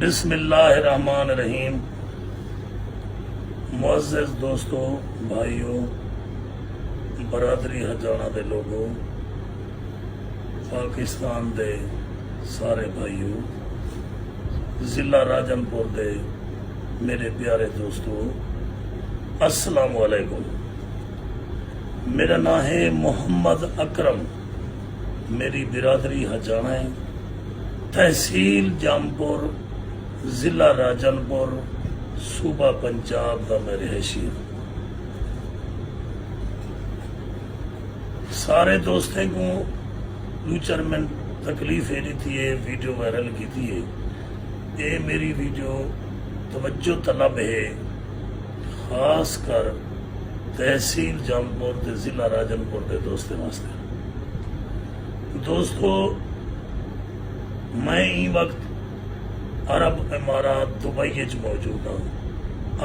बिस्मिल्लाहिर्रहमानिर्रहीम। मुअज़्ज़िज़ दोस्तों, भाइयों, बरादरी हजाना दे लोगों, पाकिस्तान दे सारे भाइयों, जिला राजनपुर दे मेरे प्यारे दोस्तों, अस्सलाम वालेकुम। मेरा नाम है मोहम्मद अकरम। मेरी बिरादरी हजाना है, तहसील जामपुर, जिला राजनपुर, सूबा पंजाब का मैं रिहायशी हूं। सारे दोस्तों को फ्यूचर में तकलीफ है रही थी, ये वीडियो वायरल की थी। ये मेरी वीडियो तवज्जो तलब है, खास कर तहसील जामपुर के जिला राजनपुर के दोस्तों वास्ते। दोस्तों, मैं ई वक्त अरब इमारात दुबई च मौजूद हाँ।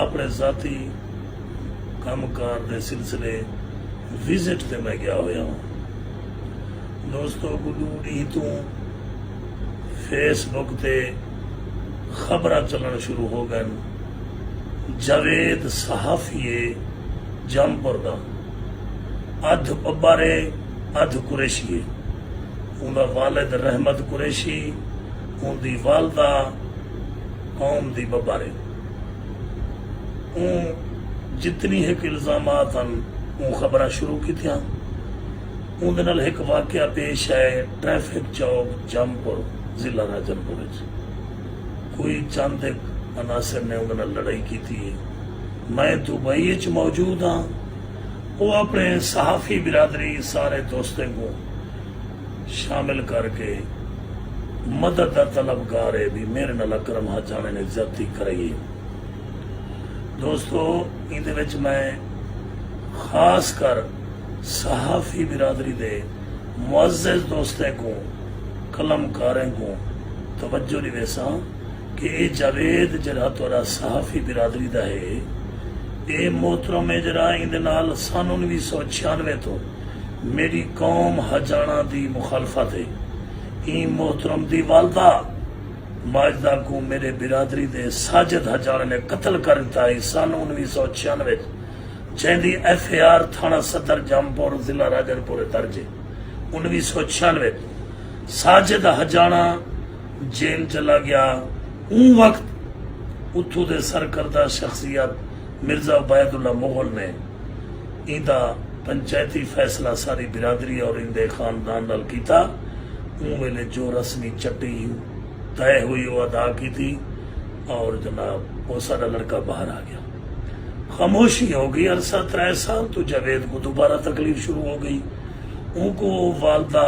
अपने जाती कामकार के सिलसिले विजिट से मैं गया हुआ हूँ। दोस्तों, गुडूडी तो फेसबुक ते खबर चलन शुरू हो गए। जावेद सहाफी जामपुर का अध बब्बारे अध कुरैशी, उनका वालिद रहमत कुरैशी, उनकी वालदा कौम दी बब्बारे। जितनी एक इल्जामात हैं खबर शुरू की थी। उनके एक वाकया पेश है ट्रैफिक चौक जामपुर जिला राजनपुर। कोई चंद एक अनासर ने उन्होंने लड़ाई की थी। मैं दुबई च मौजूद हाँ। वो अपने सहाफी बिरादरी सारे दोस्तों को शामिल करके मदद का तलबगार है भी मेरे नाल अकरम हजाने ने ज्यादती कराई। दोस्तों, इहदे विच मैं खास कर सहाफी बिरादरी दे मुअज़्ज़िज़ दोस्तों को, कलमकारें को तवज्जो दिवेसा कि ये जावेद जरा तोरा सहाफी बिरादरी दा है, ये मोहतरम है जरा इहदे नाल सन 1996 तो मेरी कौम हजाना दी मुखालफत है। ई मोहतरम दी वालदा माजदा को मेरे बिरादरी दे साजिद हजाना ने कत्ल कर दिता है सन 1996। जैंदी FAR थाना सदर जामपुर जिला राजनपुर दर्ज 1996। साजिद हजाना जेल चला गया। उन वक्त उथू दे सरकर्दा शख्सियत मिर्जा उबैदुल्ला मुगल ने इंदा पंचायती फैसला सारी बिरादरी और इंदे खानदान नाल कीता। उन वेले जो रस्मी चट्टी तय हुई वो अदा की थी और जनाब वो सारा लड़का बाहर आ गया। खामोशी हो गई। अरसा 3 साल तो जावेद को दोबारा तकलीफ शुरू हो गई। उनको वालदा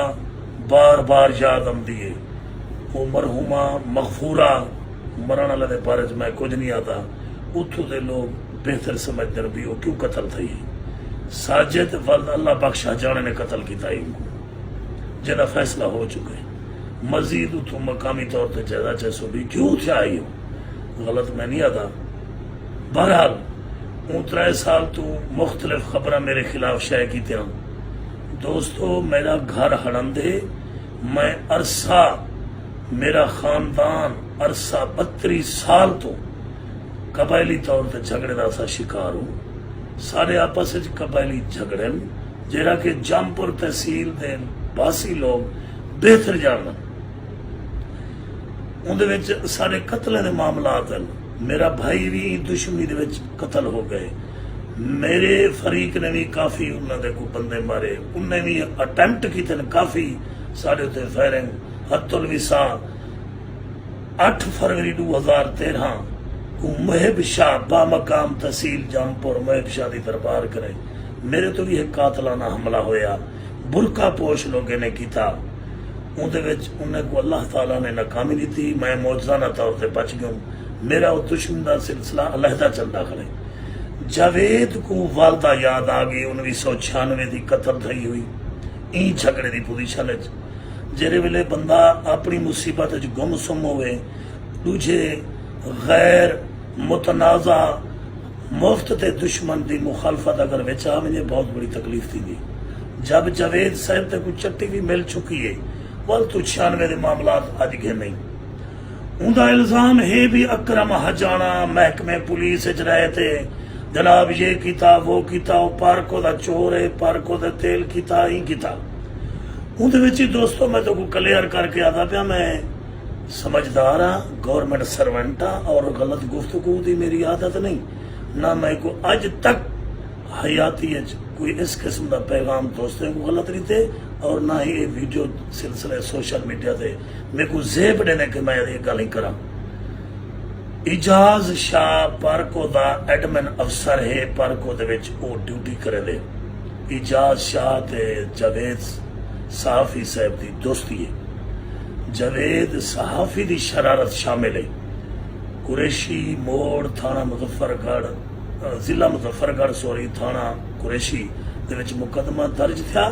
बार बार याद आती है। वो मरहुमा मगफूरा मरण वाले दे बारे च मैं कुछ नहीं आता। उथों दे लोग बेहतर समझते भी वो क्यों कतल थी। साजिद वल्द अल्लाह बख्श हजाने ने कतल किया इनको, जिहदा फैसला हो चुका है। मजीद उथों मकामी तौर पर ज्यादा चैसो भी क्यों थे आई हो, गलत मैं नहीं आता। बहरहाल 3 साल तो मुख्तलिफ खबर मेरे खिलाफ शाये की। दोस्तों, मेरा घर हड़ंदे, मैं अरसा, मेरा खानदान अरसा 32 साल तो कबायली तौर पर झगड़े का सा शिकार हूँ। सारे आपस कबायली झगड़े जरा कि जामपुर तहसील के बासी लोग बेहतर जानन। उनके सारे कतलों के मामलात हैं। मेरा भाई भी दुश्मनी दे विच कतल हो गए। मेरे फरीक ने भी काफ़ी उन्होंने को बंदे मारे। उन्हें भी अटैम्प्ट किए काफ़ी साढ़े उत्ते फायरिंग। हत्तुल विसा 8 फरवरी 2013 को मुहिब शाह बामकाम तहसील जामपुर मुहिब शाह की दरबार करे मेरे तो भी एक कातलाना हमला होया। बुरका पोश लोगों ने किया। उन्हें को अल्लाह ताला ने नाकामी दी थी। मैं मौजूदा तौर पर बच गया। मेरा वो दुश्मन का सिलसिला अलहदा चलता खड़े। जावेद को वालदा याद आ गई 1996 की कतल थी हुई ई झगड़े की पोजीशन जेरे वेले बंदा अपनी मुसीबत गुमसुम होवे, दूजे गैर मुतनाजा मुफ्त ते दुश्मन की मुखालफत अगर विच आ वजे बहुत बड़ी तकलीफ थी। जब जावेद साहब तक चट्टी भी मिल चुकी है, वल तो 96 के मामला अज गए नहीं। उनका इल्जाम है भी अकरम हजाना महकमे पुलिस च रहे थे, जनाब ये किता वो किता, पार्को दा चोर है, पार्को दा तेल किता ही किता। उनदे विच ही दोस्तों मैं तो क्लियर करके आता पाया, मैं समझदार हाँ, गवर्नमेंट सर्वेंट हाँ, और गलत गुफ्तगू दी मेरी आदत नहीं, ना मैं को अज तक हयाती कोई इस किस्म का पैगाम दोस्तों को गलत नहीं थे, और ना ही ये वीडियो सिलसिले सोशल मीडिया से मेरे को जेब देने के मैं ये गल ही करा। इजाज शाह पार्को दा एडमिन अफसर है, पार्को दे विच वो ड्यूटी करे दे। इजाज शाह ते जावेद सहाफी साहब की दोस्ती है। जावेद सहाफी की शरारत शामिल है। कुरैशी मोड़ थाना मुजफ्फरगढ़, जिला मुजफ्फरगढ़ सॉरी थाना कुरैशी दे विच मुकदमा दर्ज था।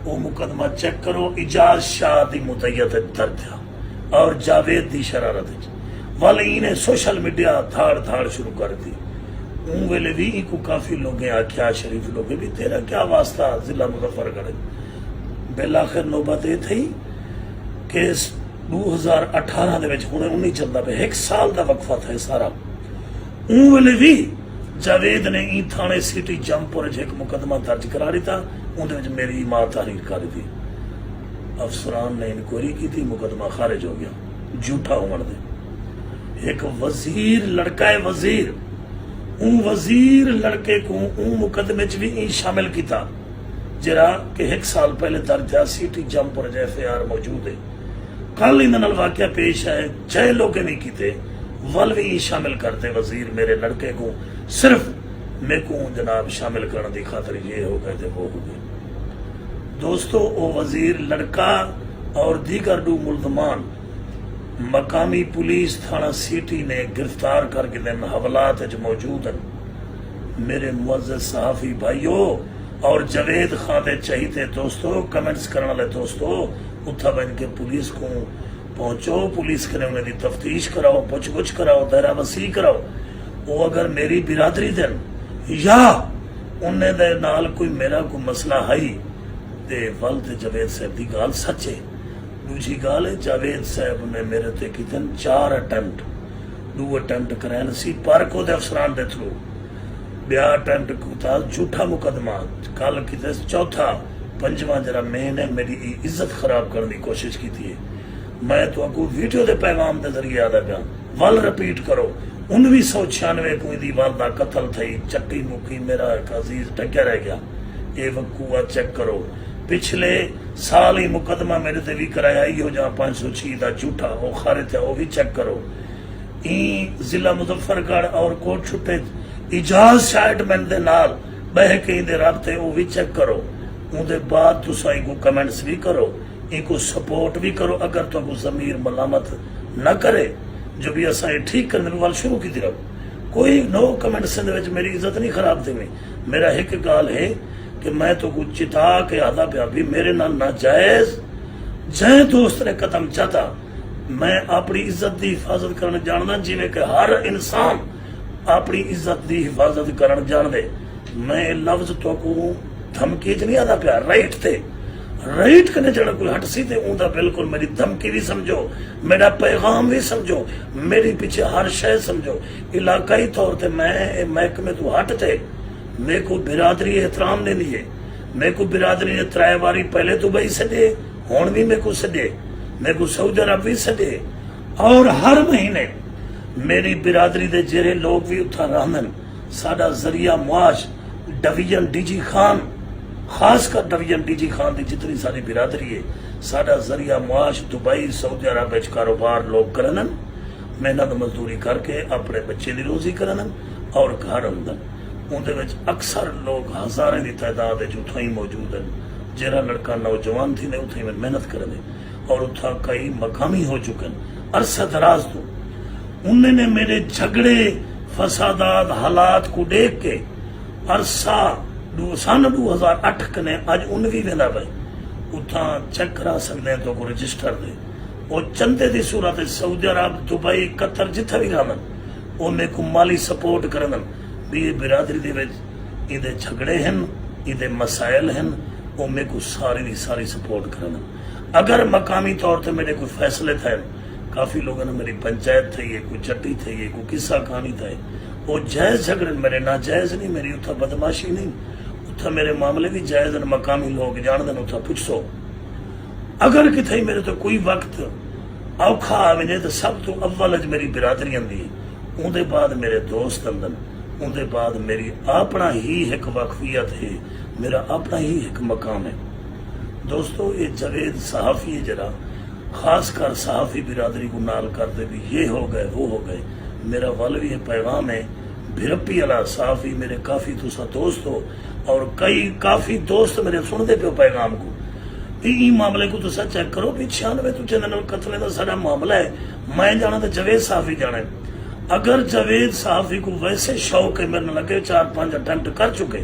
वो मुकदमा चेक करो, इजाज शाह की मुतैयत दर्ज था और जावेद की शरारत वाले इन्हें सोशल मीडिया थाड़ थाड़ शुरू कर दी। उन वेले भी इनको काफी लोग आख्या, शरीफ लोग भी तेरा क्या वास्ता जिला मुजफ्फरगढ़। बिलाखिर नौबत ये थी कि 2018 दे विच हुणे 19 चलता पे, 1 साल का वक्फा था सारा। उन वेले भी जावेद ने ई थाने सिटी जमपुर एक मुकदमा दर्ज करा दिता, उनदे विच मेरी मां तहरीर कर दी। अफसरान ने इंक्वायरी की थी, मुकदमा खारिज हो गया झूठा होने दे। एक वजीर लड़का है वजीर, उन वजीर लड़के को उन मुकदमे च भी शामिल किया जरा कि 1 साल पहले दर्ज है, सिटी जमपुर FIR मौजूद है। कल इन वाक्य पेश है, 6 लोग नहीं किते वल भी शामिल करते वजीर मेरे लड़के को, सिर्फ मेरे को जनाब शामिल करने की खातर ये हो गए थे वो हो गए। दोस्तों वो वजीर लड़का और दीगर 2 मुलजमान मकामी पुलिस थाना सिटी ने गिरफ्तार करके दिन हवालात मौजूद हैं। मेरे मुअज़्ज़ज़ सहाफी भाइयों और जावेद खान दे चाहिए दोस्तों, कमेंट्स करने वाले दोस्तों, उठा बन के पुलिस को पहुंचो, पुलिस के उन्हें दी तफ्तीश कराओ, पुछ कराओ, दायरा वसी कराओ। वो अगर मेरी बिरादरी दिन या उन्हें दे नाल कोई मेरा कोई मसला है ते वल ते जावेद साहब की गाल सच है। दूसरी गाल है, जावेद साहब ने मेरे ते कितने 4 अटेम्प्ट 2 अटेम्प्ट कराए सी पार्को दे अफसरान दे थ्रू, ब्या अटेम्प्ट को झूठा मुकदमा कल किते 4था, 5वां जरा मैंने मेरी इज्जत खराब करने की कोशिश की थी। मैं तो आपको वीडियो के पैगाम के जरिए आदा पाया, वल रिपीट करो। 1996 को दी वालदा कतल थी, चट्टी मुखी मेरा एक अजीज टक्या रह गया, ये वकूआ चेक करो। पिछले साल ही मुकदमा मेरे ते भी कराया ही हो जा 506 का झूठा, वो खारिज है, वो भी चेक करो। जिला मुजफ्फरगढ़ और कोट छुट्टे इजाज शाइटमैन दे नाल बह के इंदे राबते वो भी चेक करो। उनके बाद तुसा इनको कमेंट्स भी करो, इनको सपोर्ट भी करो। अगर तो जमीर मलामत न करे जो भी असा ठीक करने वाल शुरू की रहो, कोई नो कमेंट्स मेरी इज्जत नहीं खराब थी। मेरा एक गाल है कि मैं तो कुछ चिता के आधा प्या भी मेरे नाल नाजायज जै दोस्त ने कदम चाहता, मैं अपनी इज्जत की हिफाजत करना जानना, जिवें कि हर इंसान अपनी इज्जत की हिफाजत करना जान दे। मैं लफ्ज तो को धमकी च नहीं आदा प्या, राइट थे राइट कने जड़ा कोई हट सी ते उनका बिल्कुल मेरी धमकी भी समझो, मेरा पैगाम भी समझो, मेरी पीछे हर शय समझो। इलाकाई तौर पर मैं महकमे तो हट थे, मेरे को बिरादरी एहतराम ने लिए, मेरे को बिरादरी ने 3 बारी पहले दुबई सदे, हुण भी मेरे को सदे, मेरे को सऊदी अरब भी सदे, और हर महीने मेरी बिरादरी के जेरे लोग भी उठा रहन। साडा जरिया मुआश डिवीजन DG खान, खासकर डिवीजन DG खान की जितनी सारी बिरादरी है, साडा जरिया मुआश दुबई सऊदी अरब कारोबार लोग करन, मेहनत मजदूरी करके अपने बच्चे की रोजी करन और घर आंदन। उनके अक्सर लोग हजारों की तादाद उथा ही मौजूद हैं। जरा लड़का नौजवान थी ने उथा ही मेहनत करे और उथा कई मकामी हो चुके हैं अरसा दराज तो। उन्होंने मेरे झगड़े फसादात हालात को देख के अरसा सन 2008 कने अज उन भी वेंदा पे उथा चेक करा सकते तो को रजिस्टर दे वो चंदे की सूरत सऊदी अरब दुबई कतर जिथे भी रहन वो मेरे को माली सपोर्ट करन भी ये बिरादरी दे झगड़े हैं, ये मसाइल हैं, वो मेरे को सारी की सारी सपोर्ट करन। अगर मकामी तौर पर मेरे कोई फैसले थे काफ़ी लोगों ने मेरी पंचायत थी है, कोई चट्टी थी है, कोई किस्सा कहानी था वो जायज़ झगड़े मेरे नाजायज़ नहीं, मेरी उतना बदमाशी नहीं, उतना मेरे मामले भी जायज़ न मकामी लोग जान देन उतना पुछो। अगर किथे मेरे तो कोई वक्त औखा आवे तो सब तो अव्वल च मेरी बिरादरी आंदी, उनके बाद मेरे दोस्त आंदन, उनके बाद मेरी अपना ही एक वक्फियत है, मेरा अपना ही एक मकाम है। दोस्तों ये जावेद सहाफ़ी है जरा खासकर सहाफ़ी बिरादरी को नाल करते भी ये हो गए वो हो गए। मेरा वाल भी पैगाम है भिरपी अला सहाफ़ी मेरे काफ़ी तुसा दोस्त हो और कई काफ़ी दोस्त मेरे सुनते पे पैगाम को भी मामले को तुसा चेक करो भी 96 तो चंद कतले का सारा मामला है। मैं जाना तो जावेद सहाफ़ी जाना है। अगर जावेद सहाफ़ी को वैसे शौक है मेरे लगे 4-5 अटेम्प्ट कर चुके,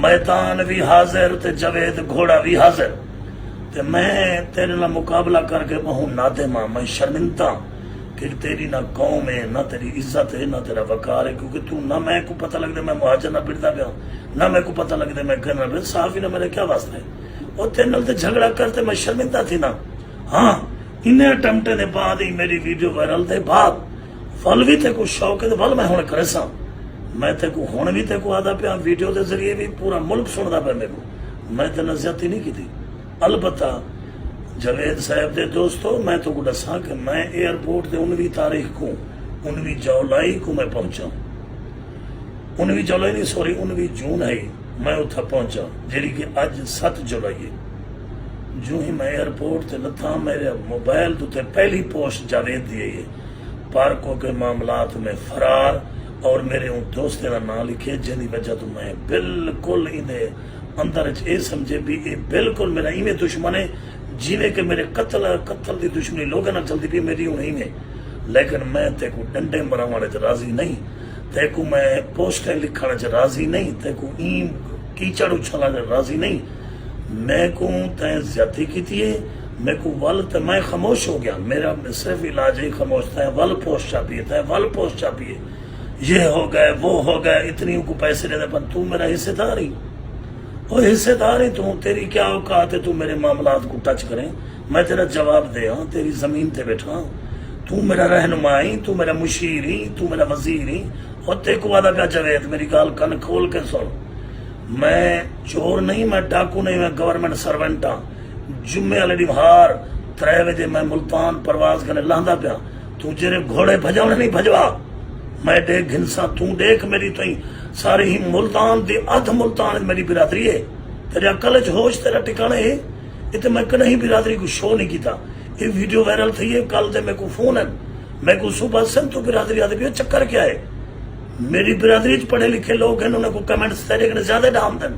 मैदान भी हाजिर ते जावेद घोड़ा भी हाजिर, ते मैं तेरे ना मुकाबला करके बहु नादे मां मैं शर्मिंदा कि तेरी ना कौम है ना तेरी इज्जत है ना तेरा वकार है, क्योंकि तू ना मैं को पता लगता मैं मुहाजिर ना बिरदा पिया ना मैं को पता लगता मैं करना पिया। सहाफ़ी ना मेरे क्या वास्ता है और तेरे नाल ते झगड़ा करते मैं शर्मिंदा थी ना। हाँ इन्हें अटेम्प्टे के बाद ही मेरी वीडियो वायरल के बाद फल भी ते को शौक है तो फल मैं हुण करे सा, मैं ते को हुण भी ते को आदा पिया वीडियो के जरिए भी पूरा मुल्क सुनता पाया मेरे को, मैं ते ज्यादती नहीं की थी। अलबत्ता जावेद साहब दे दोस्तों मैं तो को दसा कि मैं एयरपोर्ट से 19 तारीख को 19 जुलाई को मैं पहुंचा, 19 जुलाई नहीं सॉरी 19 जून है मैं उत्थे पहुंचा जी कि अज 7 जुलाई है। जो ही मैं एयरपोर्ट से लथा मेरे मोबाइल तो पहली पोस्ट जावेद दी है पार्कों के मामलात में फरार और मेरे उन दोस्तों का नाम लिखे जिंदी वजह तो मैं बिल्कुल इन्हें अंदर ये समझे भी ये बिल्कुल मेरा इवें दुश्मन है जिवें कि मेरे कत्ल की दुश्मनी लोगों ना चलती पी मेरी हूं इवें। लेकिन मैं तेको डंडे मराने च राजी नहीं, तेको मैं पोस्टें लिखने च राजी नहीं, तेको ई कीचड़ उछलने च राजी नहीं। मैं को तय ज्यादती की है, मैं को वल तो मैं खामोश हो गया, मेरा सिर्फ इलाज ही खामोश था। वल पोस्ट छापी है तय वल पोस्ट छापी है, ये हो गए वो हो गए, इतनी को पैसे देते पर तू मेरा हिस्सेदार ही और हिस्सेदार ही तू, तेरी क्या औकात है तू मेरे मामलात को टच करें, मैं तेरा जवाब दे हाँ, तेरी जमीन पे बैठा, तू मेरा रहनुमा ही, तू मेरा मुशीर ही, तू मेरा वजीर ही। और तेको वादा क्या जावेद मेरी गाल कन खोल के सुन, मैं चोर नहीं, मैं डाकू नहीं, मैं गवर्नमेंट सर्वेंट हाँ। जुम्मे वाले दिन हार 3 बजे मैं मुल्तान परवाज करने लांदा पिया, तू जेरे घोड़े भजाने नहीं भजवा, मैं देख घिनसा तू देख मेरी तो ही सारी ही मुल्तान दी अध मुल्तान मेरी बिरादरी है, तेरे अकल च होश तेरा ठिकाने है। इतने मैं कहीं बिरादरी को शो नहीं किया, ये वीडियो वायरल थी है कल ते मेरे को फोन है, मैं को सुबह से तो बिरादरी आदि भी चक्कर क्या है, मेरी बिरादरी च पढ़े लिखे लोग हैं उन्हें को कमेंट्स तेरे के ज्यादा डाम देन,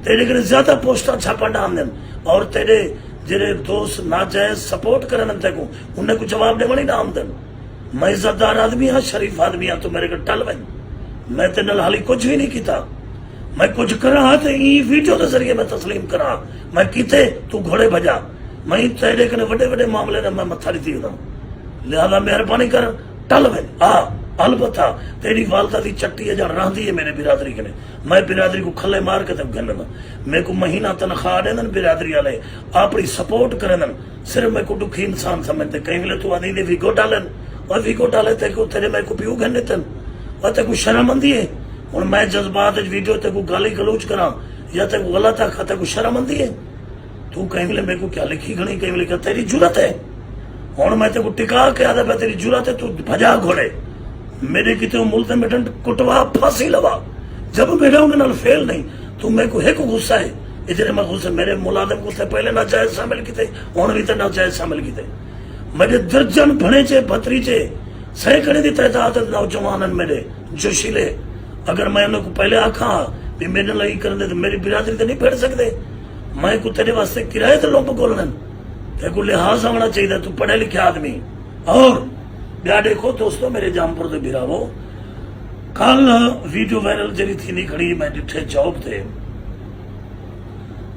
तेरे के ज्यादा पोस्टर छापा डाम देन और तेरे जेरे दोस्त नाजायज सपोर्ट करन तेको उन्हें को जवाब दे नहीं डाम देन। मैं इज्जतदार आदमी हाँ, शरीफ आदमी हाँ, तो मेरे को टल बन, मैं तेरे हाली कुछ भी नहीं किया, मैं कुछ करा तो वीडियो के जरिए मैं तस्लीम करा, मैं किते तू घोड़े भजा, मैं तेरे कने बड़े बड़े मामले ने मैं मत्था नहीं दी, लिहाजा मेहरबानी कर टल बन आ। अलबत्ता तेरी वालदा की चट्टी है जहाँ रही है मेरे बिरादरी के, मैं बिरादरी को खले मार के तब गलना, मेरे को महीना तनख्वाह देन बिरादरी वाले अपनी सपोर्ट करन, सिर्फ मेरे को दुखी इंसान समझते, कहीं मिले तू आदि ने विगो डालन और विगो डाले तेको तेरे मेरे को प्यू गन्ने तन और तेको शर्म आंदी है। और मैं जज्बात वीडियो तेको गाली गलौज करा या तेको गलत आखा तेको शर्म आंदी है, तू कहीं मिले मेरे को क्या लिखी घनी कहीं मिले क्या तेरी जरूरत है, और मैं तेको टिका के आदा पे तेरी जरूरत है, तू भजा घोड़े मेरे कितने मुल्क में कुटवा फांसी लवा, जब मेरे उनके नाल फेल नहीं तू मेरे को एक गुस्सा है इतने मैं गुस्सा मेरे मुलाजम गुस्से पहले नाजायज शामिल किए हुण भी तो नाजायज शामिल किए, मेरे दर्जन भणेचे भतरीचे सैकड़े की तादाद नौजवान मेरे जोशीले, अगर मैं उनको पहले आखा भी मेरे लिए कर दे तो मेरी बिरादरी तो नहीं बैठ सकते, मैं को तेरे वास्ते किराए तो लोग बोलने तेरे को लिहाज आना चाहिए, तू पढ़े लिखे आदमी। और क्या देखो दोस्तों मेरे जामपुर के बिरावो कल वीडियो वायरल जरी थी नहीं खड़ी, मैं जिथे जॉब थे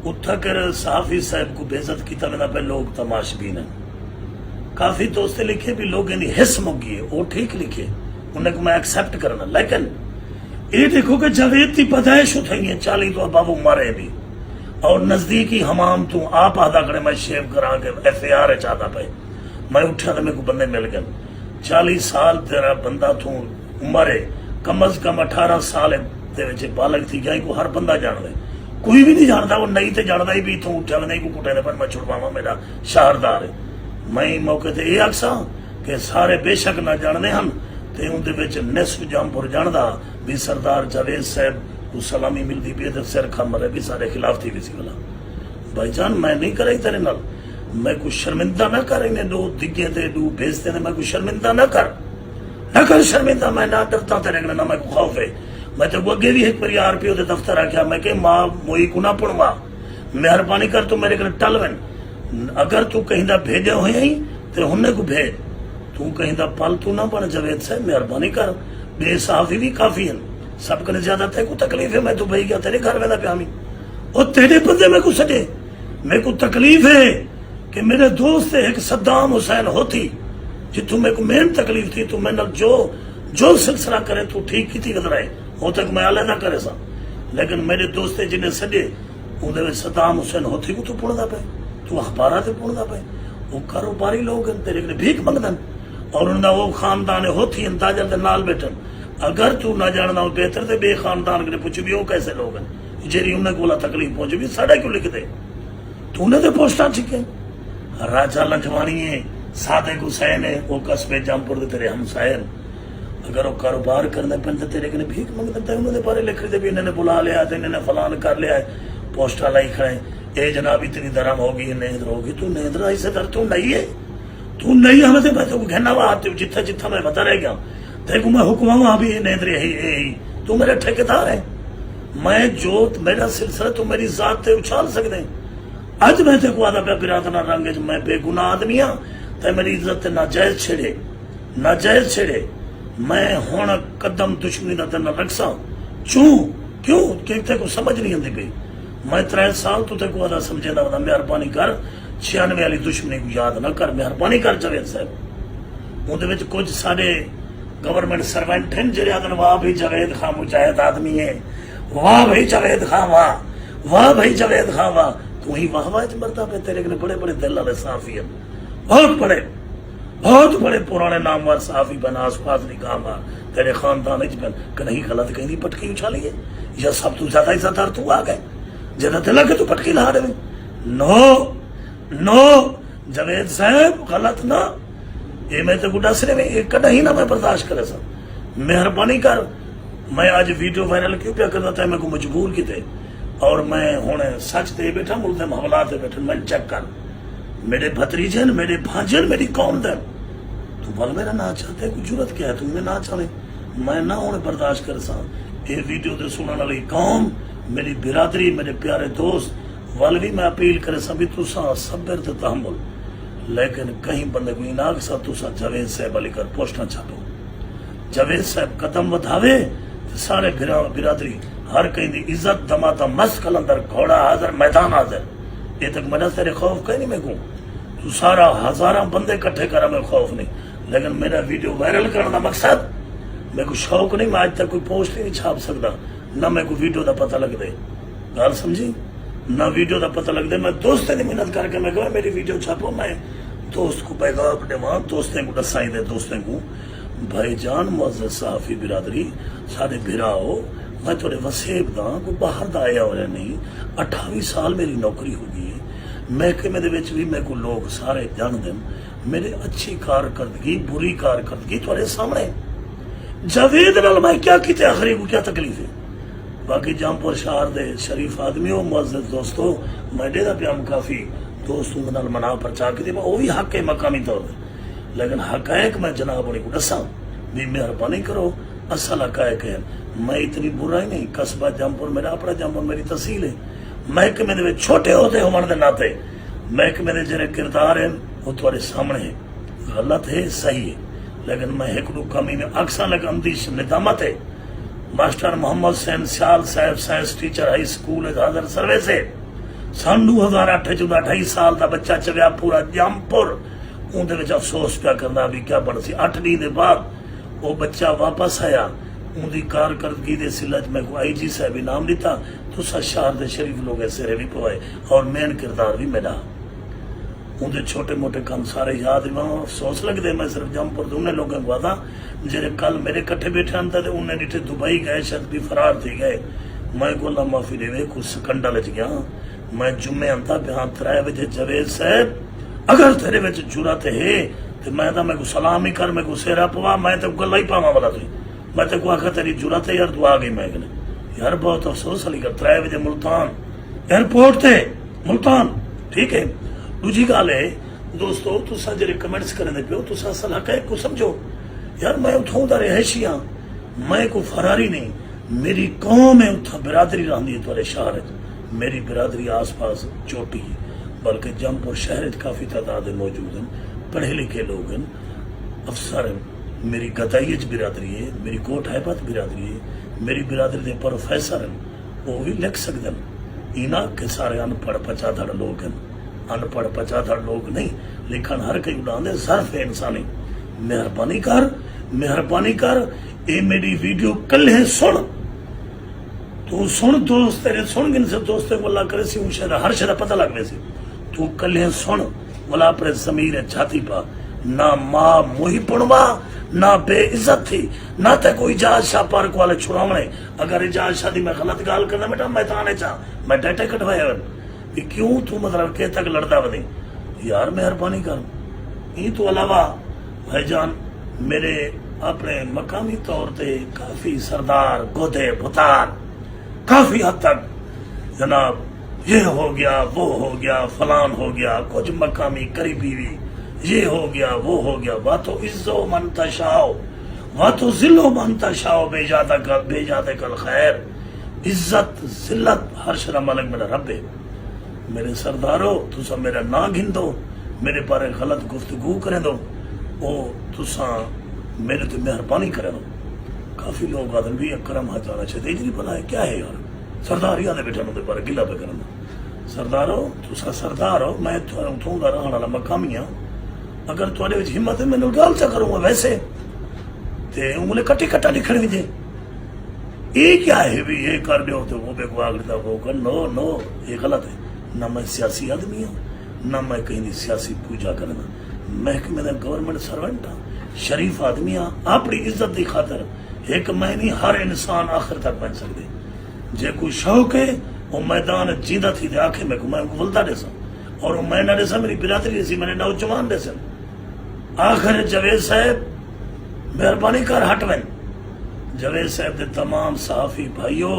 उठा कर सहाफी साहब को बेइज्जत किया मेरा पे लोग तमाशबीन है, काफी दोस्त लिखे भी लोग हिस्स मुगी है वो ठीक लिखे उन्हें मैं एक्सेप्ट करना, लेकिन ये देखो कि जावेद की पैदाइश उठाई है 40 तो बाबू मारे भी और नजदीकी हमाम तू आप आधा करे मैं शेव करा के FAR चाहता पे, मैं उठा तो मेरे को बंदे मिल गए। 40 साल तेरा बंदा तू उम्र है, कम अज कम 18 साल बालक थी गई को हर बंदा जान दे, कोई भी नहीं जानता, वो नहीं तो जानता ही भी तू उठा नहीं को कुटे पर मैं छुड़वावा मेरा शहरदार है। मैं मौके ते ये आखसा कि सारे बेशक ना जानते हैं ते उनदे विच निसफ जामपुर जानदा भी सरदार जावेद साहब को सलामी मिलती पी तो सिर खमरे भी सारे खिलाफ थी भी सी वाला। भाईजान मैं नहीं कराई तेरे नाल, मैं कुछ शर्मिंदा ना कर, इन्हें दो दिग्गे ते दो भेजते ने, मैं कुछ शर्मिंदा ना कर शर्मिंदा, मैं ना डरता तेरे ना मैं को खौफ है। मैं तो अगे भी एक बार RPO के दफ्तर आख्या, मैं कह मां मोई को ना पुणवा, मेहरबानी कर तू मेरे को टल वन, अगर तू कहीं दा भेजे हुए ही तो हुन्ने को भेज, तू कहीं दा पालतू ना बन जावेद साहब, मेहरबानी कर, बेसाफी भी काफी है, सब कने ज्यादा तेरे को तकलीफ है, मैं तो भाई गया तेरे घर वेदा प्यामी और तेरे बंदे मेरे को सटे, मेरे को तकलीफ है कि मेरे दोस्त एक सद्दाम हुसैन होती जितू मेरे को मेन तकलीफ थी, तू मेरे जो सिलसिला करे तू ठीक की थी गजराए हो तक मैं अलहदा करे सा, लेकिन मेरे दोस्त जिन्हें सजे उन्हें सद्दाम हुसैन होती को तू पुणदा पे, तू अखबारा से पुणदा पे, वो कारोबारी लोग तेरे के भीख मंगदन और उनका वो खानदान होती अंदाजन के नाल बैठन, अगर तू ना जानना हो बेहतर तो बे खानदान के पूछ भी वो कैसे लोग हैं जेरी उन्हें कोला तकलीफ पहुंची भी साढ़े क्यों लिख दे, तूने तो पोस्टा छिके राजा लंजवानी है, सादिक हुसैन है, वो कस्बे जामपुर के तेरे हमसाए, अगर वो कारोबार करने पे तो तेरे कने भीख मंगते हैं, उन्होंने बारे लिख रहे थे भी इन्होंने बुला लिया तो इन्होंने फलान कर लिया है, पोस्टा लाई खड़े ए जनाब इतनी दरम होगी नेंद्र होगी, तू नेंद्र ऐसे दर तू नहीं है, तू नहीं हमें तो मैं तो कहना वा जिथा जिथा मैं बता रह गया तेरे को मैं हुक्मा भी नेंद्र यही तू मेरे ठेकेदार है, मैं जो मेरा सिलसिला तू मेरी जात ते उछाल सकते, अज मैं तेको आदा पे बिरादना रंग मैं बेगुनाह आदमी हाँ ते मेरी इज्जत नाजायज छेड़े, मैं हुण कदम दुश्मनी का तेना रखसा क्यों कि तेको समझ नहीं आती पई, मैं 3 साल तो तेको आदा समझेंदा वदा, मेहरबानी कर 96 वाली दुश्मनी को याद ना कर, मेहरबानी कर जावेद साहब, उहदे विच कुछ साडे गवर्नमेंट सर्वेंट हैं जेड़े आदन वाह भाई जावेद खां मुजाहिद आदमी है, वाह भाई जावेद खां वाह भाई जावेद खां वाह, तू ही वाह वाह मरता पे, तेरे के बड़े बड़े दिल वाले साफी हैं, बहुत बड़े पुराने नामवर साफी बन आसपास निकाम तेरे खानदान कहीं गलत कहीं पटकी उछाली है, या सब तू ज्यादा इज्जतदार तू आ गए ज्यादा दिला के तू पटकी ला रहे, नो जावेद साहब गलत ना, ये मैं तो गुडा सिरे में एक कदा ही ना मैं बर्दाश्त करे सा, मेहरबानी कर, मैं आज वीडियो वायरल क्यों क्या करता था, मेरे को मजबूर किते और मैं हुणे सच दे बैठा, मुल्क हवला दे बैठा, मैं चेक कर मेरे भतरीजन मेरे भांजन मेरी कौम दे, तू बल मेरा ना चाहते कोई जरूरत क्या है, तुम्हें ना चाहे मैं ना हुणे बर्दाश्त कर सा, ये वीडियो ते सुनने वाली कौम मेरी बिरादरी मेरे प्यारे दोस्त वाल भी मैं अपील करे सा भी तुसा सब्र ते तहम्मुल, लेकिन कहीं बंदे को इनाक सा तुसा जावेद साहब वाली कर पोस्टा छापो, जावेद साहब कदम वधावे तो सारे बिरादरी हर कहीं दी इज्जत दमाता मस्त कलंदर घोड़ा हाजिर मैदान हाजिर, ये तक मेरा तेरे खौफ कहीं नहीं, मैं कहूँ तू सारा 1000 बंदे इकट्ठे करा मैं खौफ नहीं, लेकिन मेरा वीडियो वायरल करने का मकसद मेरे को शौक नहीं, मैं आज तक कोई पोस्ट ही नहीं छाप सकता, ना मेरे को वीडियो का पता लग दे, गल समझी ना वीडियो का पता लग दे, मैं दोस्तों की मेहनत करके मैं कहूँ मेरी वीडियो छापो, मैं दोस्त को पैगाम देवा, दोस्तों को दसाई दे, दोस्तों को भाईजान मुअज़्ज़ज़ सहाफ़ी बिरादरी सारे भिराओ, मैं थोड़े वसेब दा कोई बाहर दा आया होया नहीं, 28 साल मेरी नौकरी हो गई है, महकमे दे विच भी मेरे को लोग सारे जानते हैं, मेरे अच्छी कारकर्दगी बुरी कारकर्दगी थोड़े सामने, जावेद नाल मैं क्या किते आखिरी को क्या तकलीफ है, बाकी जामपुर शहर दे शरीफ आदमी हो मुअज़्ज़ज़ दोस्तों, मैं डेरा प्याम काफी दोस्तों नाल मना परचा के वो भी हक है मकामी तौर पर, लेकिन हकायक मैं जनाब को दसा भी मेहरबानी करो, असल हकायक है, मैं इतनी बुराई नहीं, कस्बा जामपुर मेरा अपना जामपुर मेरी तहसील है, महकमे दे छोटे होते होने के नाते महकमे दे जेरे किरदार हैं वो थोड़े सामने है, गलत है सही है, लेकिन मैं एक कमी में अक्सर लग अंदिश निदामत है, मास्टर मोहम्मद सैन सियाल साहब साइंस टीचर हाई स्कूल हाजर सर्वे से सन 2008 28 साल का बच्चा चलिया पूरा जामपुर, उनके विच अफसोस क्या करना भी क्या बन सी, 8 दिन के बाद वो बच्चा वापस आया, उनकी कारकर्दगी के सिला च मैं को IG साहब इनाम दिता, तुसा शहर के शरीफ लोग सिरे भी पवाए और मेन किरदार भी मेरा, उनके छोटे मोटे काम सारे याद वहां अफसोस लगते। मैं सिर्फ जमपुर उन्हें लोगों को आता जेरे कल मेरे कट्ठे बैठे आंता थे उन्हें डिठे दुबई गए शायद भी फरार थी गए। मैं गोला माफी देवे कुछ सकंडा लच गया। मैं जुम्मे आंता बिहान 3 बजे जवेद साहब अगर तेरे विच जुरत है तो मैं को सलाम ही कर मैं को सेरा पवा मैं तो गला ही पावा वाला थी। मैं तो आखा तेरी जुरत है यार तू आ गई। मैं कहना यार बहुत अफसोस वाली कर 3 बजे मुल्तान एयरपोर्ट थे मुल्तान ठीक है। दूजी गल है दोस्तों तुसा जेरे कमेंट्स करने पे तुसा असल हक है को समझो यार मैं उठों दा रिहायशी हाँ मैं को फरारी नहीं मेरी कौम है उठा बिरादरी रही है थोड़े शहर मेरी बिरादरी आस पास चोटी है बल्कि जमपुर शहर काफ़ी तादाद मौजूद हैं पढ़े लिखे लोग हैं अफसर हैं। मेरी गदाई बिरादरी है मेरी कोट हैबत बिरादरी है मेरी बिरादरी के प्रोफैसर हैं वो भी लिख सकते हैं। इना के सारे अनपढ़ पचाधड़ लोग हैं अनपढ़ पचाधड़ लोग नहीं लिखन हर कई उड़ाने सर्फ है इंसानी। मेहरबानी कर ये मेरी वीडियो कल है सुन तू सुन दोस्त तेरे सुन गिन से दोस्त को अल्लाह करे सी शायद हर शायद पता लगने से तू कल है सुन बोला अपने जमीर छाती पा ना माँ मुही पुणवा ना बेइज्जत थी ना ते कोई इजाज शाह पार्क वाले छुड़ावने। अगर इजाज शाह दी मैं गलत गाल करना बेटा मैं ताने चाह मैं डाटा कटवाया कि क्यों तू मतलब के तक लड़ता बने यार मेहरबानी कर। ये तो अलावा भाईजान मेरे अपने मकामी तौर पे काफी सरदार गोदे भुतार काफी हद तक जनाब ये हो गया वो हो गया फलान हो गया कुछ मकामी करीबी भी ये हो गया वो हो गया वा तो इज्जो मनता शाओ वा तो जिलो मनता शाओ बेजादे कल खैर इज्जत जिल्लत हर शरा मालिक मेरा रब है। मेरे सरदारो तुसा मेरा ना गिन दो मेरे बारे गलत गुफ्तगू करें दो ओ तुसा मेरे तो मेहरबानी करें दो। काफी लोग आदम भी अकरम हजाना चाहिए नहीं भला है क्या है यार सरदार याद बैठा बारे गिला पे करना सरदारो तुसा सरदार हो मैं उठूँ का रहने वाला मकामी हाँ अगर थोड़े हिम्मत है मैंने गाल चा करूंगा वैसे ते उंगले कट्टी कट्टा निखड़ भी दे ये क्या है भी ये कर दो तो वो बेको आगड़ता वो कर नो ये गलत है। ना मैं सियासी आदमी हूँ ना मैं कहीं सियासी पूजा करना महकमे में गवर्नमेंट सर्वेंट हाँ शरीफ आदमी हाँ अपनी इज्जत की खातर एक मैं नहीं हर इंसान आखिर तक बन सकते जे कोई शौक है वो मैदान जींदा थी दे आखे मैं बोलता देसा और मैं ना देसा मेरी बिरादरी सी मेरे नौजवान देसा आखिर जवेद साहब मेहरबानी कर हटवें जवेद साहब के तमाम सहाफी भाइयों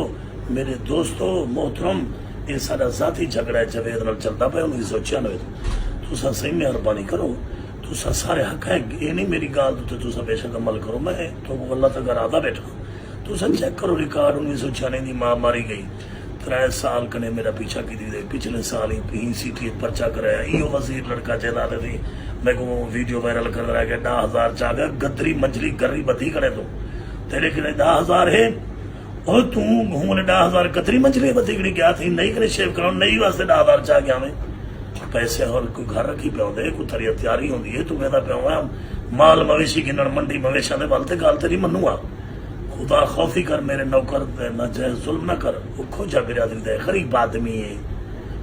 मेरे दोस्तों मोहतरम ये सारा जाती झगड़ा है जवेद नाल चलता पे 1996 तुसा सही मेहरबानी करो तुसा सारे हक है ये नहीं मेरी गाल तो तुसा बेशक अमल करो मैं तो अल्लाह तक राधा बैठा तुसा चेक करो रिकॉर्ड 1996 की मां मारी गई 3 साल कने मेरा पीछा की थी पिछले साल ही PCT पर्चा कराया इो वजीर लड़का चला थी मैं को वीडियो वायरल कर रहा है 10,000 चागा गदरी मंजली गरी बदी करे तो तेरे के 10,000 है और तू घूमने 10,000 गदरी मंजली बदी करी गया थी नहीं करे शेव कराओ नहीं वास्ते 10,000 चाह गया मैं पैसे और कोई घर रखी पे आते कोई तेरी तैयारी होती है तू कहता पे माल मवेशी गिनन मंडी मवेशा के वाल गल तेरी मनूआ खुदा खौफी कर मेरे नौकर न जाए जुल्म न कर खोजा बिरादरी दे गरीब आदमी है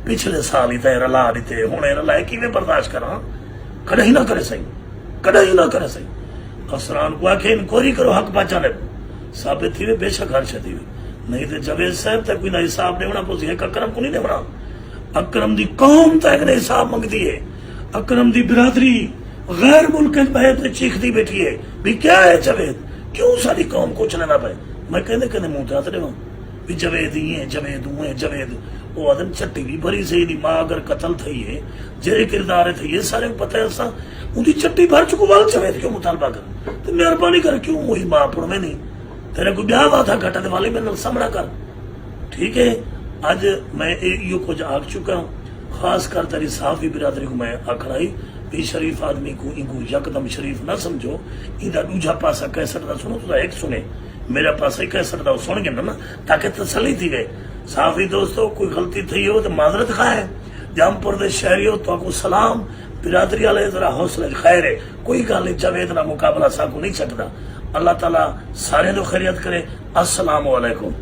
पिछले साल ही तय रला दिते हुणे रलाए किवें बर्दाश्त करा कदे ही ना करे सही अफसरान को आखे इंक्वायरी करो हक पाचा ले साबित थी बेशक हर शदी नहीं तो जवेद साहब तक कोई ना हिसाब देवना पोसी है अकरम को नहीं देवना अकरम दी कौम तक ने हिसाब मंगती है अकरम दी बिरादरी गैर मुल्क बहत चीखती बैठी है भी क्या है जवेद क्यों सारी कौम को चलना पाए मैं कहते मुंह ते हाथ देवा भी जवेद ही है जवेद वो आदम चट्टी भी भरी सही दी मां अगर कतल थी है जेरे किरदार थे ये सारे पता है असा उनकी चट्टी भर चुको वाल जवेद क्यों मुतालबा कर तो मेहरबानी कर क्यों वही मां पुणवे नहीं तेरे को ब्याह हुआ था घटने वाले मेरे सामना कर ठीक है। आज मैं यो कुछ आग चुका हूँ खास कर तेरी साफी बिरादरी को मैं आखराई भी शरीफ आदमी को इनको यकदम शरीफ ना समझो इदा दूजा पासा कह सकता सुनो तो एक सुने मेरा पासा ही कह सकता सुन गए ना ताकि तसली थी गए साफी दोस्तों कोई गलती थी हो तो माजरत खाए जमपुर के शहरी हो तो सलाम बिरादरी वाले जरा हौसले खैर है कोई गल नहीं जवेद ना मुकाबला साकू नहीं सकता अल्लाह ताला सारे तो खैरियत करे। अस्सलाम वालेकुम।